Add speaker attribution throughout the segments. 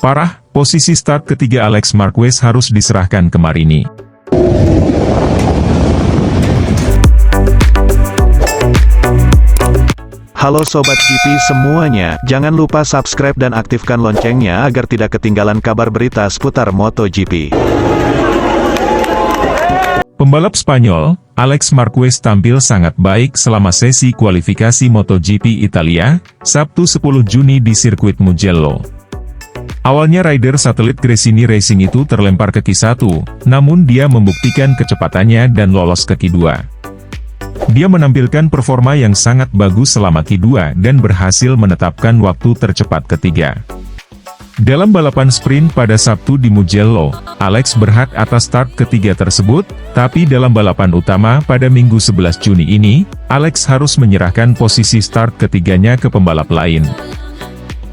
Speaker 1: Parah, posisi start ketiga Alex Marquez harus diserahkan ke Marini.
Speaker 2: Halo Sobat GP semuanya, jangan lupa subscribe dan aktifkan loncengnya agar tidak ketinggalan kabar berita seputar MotoGP.
Speaker 1: Pembalap Spanyol, Alex Marquez tampil sangat baik selama sesi kualifikasi MotoGP Italia, Sabtu 10 Juni di sirkuit Mugello. Awalnya rider satelit Gresini Racing itu terlempar ke Q1, namun dia membuktikan kecepatannya dan lolos ke Q2. Dia menampilkan performa yang sangat bagus selama Q2 dan berhasil menetapkan waktu tercepat ketiga. Dalam balapan sprint pada Sabtu di Mugello, Alex berhak atas start ketiga tersebut, tapi dalam balapan utama pada Minggu 11 Juni ini, Alex harus menyerahkan posisi start ketiganya ke pembalap lain.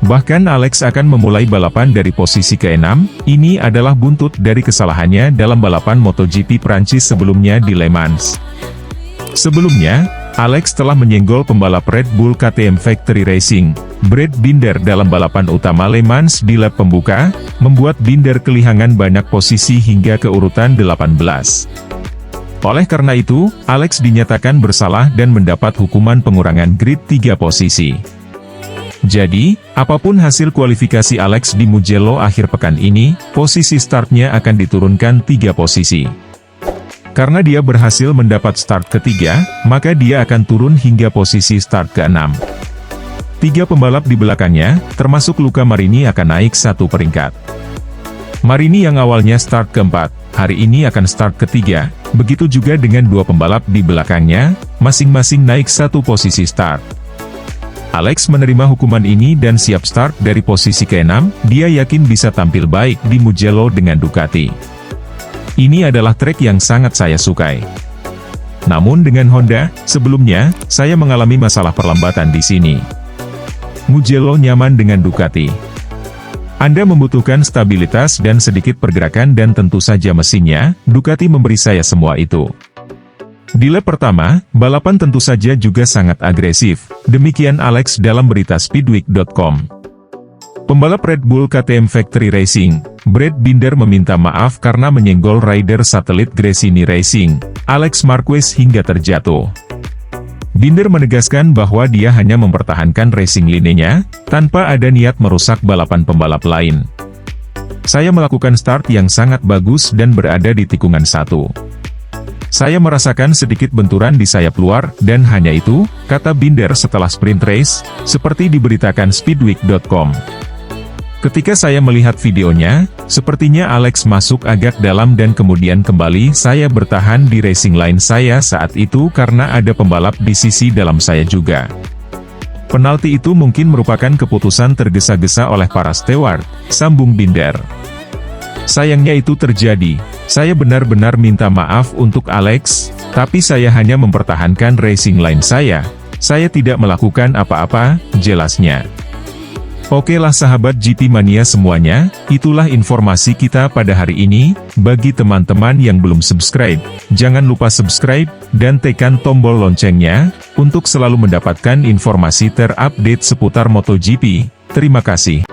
Speaker 1: Bahkan Alex akan memulai balapan dari posisi ke-6, ini adalah buntut dari kesalahannya dalam balapan MotoGP Prancis sebelumnya di Le Mans. Sebelumnya, Alex telah menyenggol pembalap Red Bull KTM Factory Racing, Brad Binder dalam balapan utama Le Mans di lap pembuka, membuat Binder kehilangan banyak posisi hingga ke urutan 18. Oleh karena itu, Alex dinyatakan bersalah dan mendapat hukuman pengurangan grid 3 posisi. Jadi, apapun hasil kualifikasi Alex di Mugello akhir pekan ini, posisi startnya akan diturunkan 3 posisi. Karena dia berhasil mendapat start ketiga, maka dia akan turun hingga posisi start ke-6. 3 pembalap di belakangnya, termasuk Luca Marini akan naik 1 peringkat. Marini yang awalnya start ke-4, hari ini akan start ketiga, begitu juga dengan 2 pembalap di belakangnya, masing-masing naik 1 posisi start. Alex menerima hukuman ini dan siap start dari posisi ke-6, dia yakin bisa tampil baik di Mugello dengan Ducati. Ini adalah trek yang sangat saya sukai. Namun dengan Honda, sebelumnya, saya mengalami masalah perlambatan di sini. Mugello nyaman dengan Ducati. Anda membutuhkan stabilitas dan sedikit pergerakan dan tentu saja mesinnya, Ducati memberi saya semua itu. Di lap pertama, balapan tentu saja juga sangat agresif, demikian Alex dalam berita Speedweek.com. Pembalap Red Bull KTM Factory Racing, Brad Binder meminta maaf karena menyenggol rider satelit Gresini Racing, Alex Marquez hingga terjatuh. Binder menegaskan bahwa dia hanya mempertahankan racing linenya, tanpa ada niat merusak balapan pembalap lain. Saya melakukan start yang sangat bagus dan berada di tikungan 1. Saya merasakan sedikit benturan di sayap luar, dan hanya itu, kata Binder setelah sprint race, seperti diberitakan Speedweek.com. Ketika saya melihat videonya, sepertinya Alex masuk agak dalam dan kemudian kembali saya bertahan di racing line saya saat itu karena ada pembalap di sisi dalam saya juga. Penalti itu mungkin merupakan keputusan tergesa-gesa oleh para steward, sambung Binder. Sayangnya itu terjadi, saya benar-benar minta maaf untuk Alex, tapi saya hanya mempertahankan racing line saya tidak melakukan apa-apa, jelasnya. Oke lah sahabat GP Mania semuanya, itulah informasi kita pada hari ini. Bagi teman-teman yang belum subscribe, jangan lupa subscribe, dan tekan tombol loncengnya, untuk selalu mendapatkan informasi terupdate seputar MotoGP. Terima kasih.